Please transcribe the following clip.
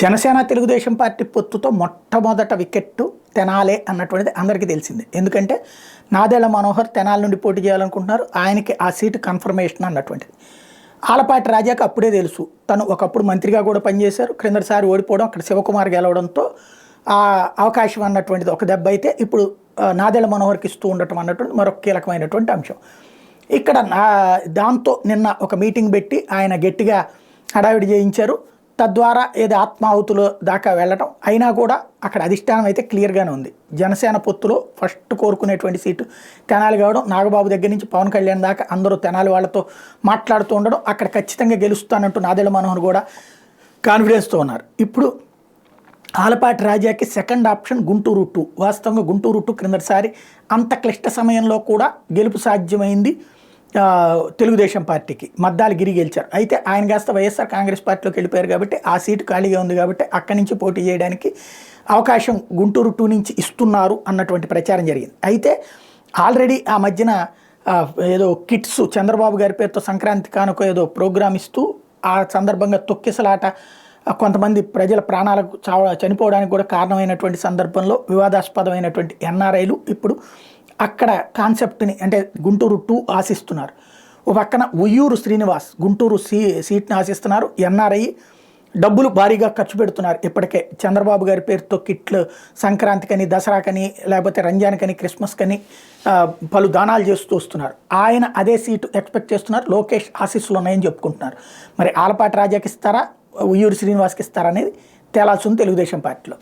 Janasena Telugu Desam party పొత్తుతో మొట్టమొదట wicket తెనాలే అన్నటువంటిది అందరికీ తెలిసిందే. ఎందుకంటే నాదెళ్ల మనోహర్ తెనాల నుండి పోటీ చేయాలనుకుంటున్నారు. ఆయనకి ఆ సీటు కన్ఫర్మేషన్ అన్నటువంటిది. ఆలపాటి రాజాకి అప్పుడే తెలుసు. తను ఒకప్పుడు మంత్రిగా కూడా పనిచేశారు. క్రిందటిసారి ఓడిపోవడం, అక్కడ శివకుమార్ గెలవడంతో ఆ అవకాశం అన్నటువంటిది ఒక దెబ్బ అయితే, ఇప్పుడు నాదెళ్ల మనోహర్కి ఇస్తూ ఉండటం అన్నటువంటి మరొక కీలకమైనటువంటి అంశం. ఇక్కడ దాంతో నిన్న ఒక మీటింగ్ పెట్టి ఆయన గట్టిగా హడావిడి చేయించారు. తద్వారా ఏదో ఆత్మాహుతుల దాకా వెళ్ళటం అయినా కూడా అక్కడ అధిష్టానం అయితే క్లియర్గానే ఉంది. జనసేన పొత్తులో ఫస్ట్ కోరుకునేటువంటి సీటు తెనాలి కావడం, నాగబాబు దగ్గర నుంచి పవన్ కళ్యాణ్ దాకా అందరూ తెనాలి వాళ్ళతో మాట్లాడుతూ ఉండడం, అక్కడ ఖచ్చితంగా గెలుస్తానంటూ నాదెళ్ల మనోహర్ కూడా కాన్ఫిడెన్స్తో ఉన్నారు. ఇప్పుడు ఆలపాటి రాజాకి సెకండ్ ఆప్షన్ గుంటూరు 2. వాస్తవంగా గుంటూరు 2 క్రిందటిసారి అంత క్లిష్ట సమయంలో కూడా గెలుపు సాధ్యమైంది తెలుగుదేశం పార్టీకి. మద్దాలి గిరి గెలిచారు. అయితే ఆయన కాస్త వైఎస్ఆర్ కాంగ్రెస్ పార్టీలోకి వెళ్ళిపోయారు కాబట్టి ఆ సీటు ఖాళీగా ఉంది కాబట్టి అక్కడి నుంచి పోటీ చేయడానికి అవకాశం గుంటూరు 2 నుంచి ఇస్తున్నారు అన్నటువంటి ప్రచారం జరిగింది. అయితే ఆల్రెడీ ఆ మధ్యన ఏదో కిట్స్ చంద్రబాబు గారి పేరుతో సంక్రాంతి కానుక ఏదో ప్రోగ్రామ్ ఇస్తూ ఆ సందర్భంగా తొక్కిసలాట, కొంతమంది ప్రజల ప్రాణాలకు చనిపోవడానికి కూడా కారణమైనటువంటి సందర్భంలో వివాదాస్పదమైనటువంటి ఎన్ఆర్ఐలు ఇప్పుడు అక్కడ కాన్సెప్ట్ని అంటే గుంటూరు 2 ఆశిస్తున్నారు. ఓ పక్కన ఉయ్యూరు శ్రీనివాస్ గుంటూరు సీట్ని ఆశిస్తున్నారు. ఎన్ఆర్ఐ డబ్బులు భారీగా ఖర్చు పెడుతున్నారు. ఇప్పటికే చంద్రబాబు గారి పేరుతో కిట్లు సంక్రాంతికని, దసరాకని, లేకపోతే రంజాన్కని, క్రిస్మస్కని పలు దానాలు చేస్తూ వస్తున్నారు. ఆయన అదే సీటు ఎక్స్పెక్ట్ చేస్తున్నారు. లోకేష్ ఆశీస్సులు ఉన్నాయని చెప్పుకుంటున్నారు. మరి ఆలపాటి రాజాకి ఇస్తారా, ఉయ్యూరు శ్రీనివాస్కి ఇస్తారా అనేది తేలాల్సి ఉంది తెలుగుదేశం పార్టీలో.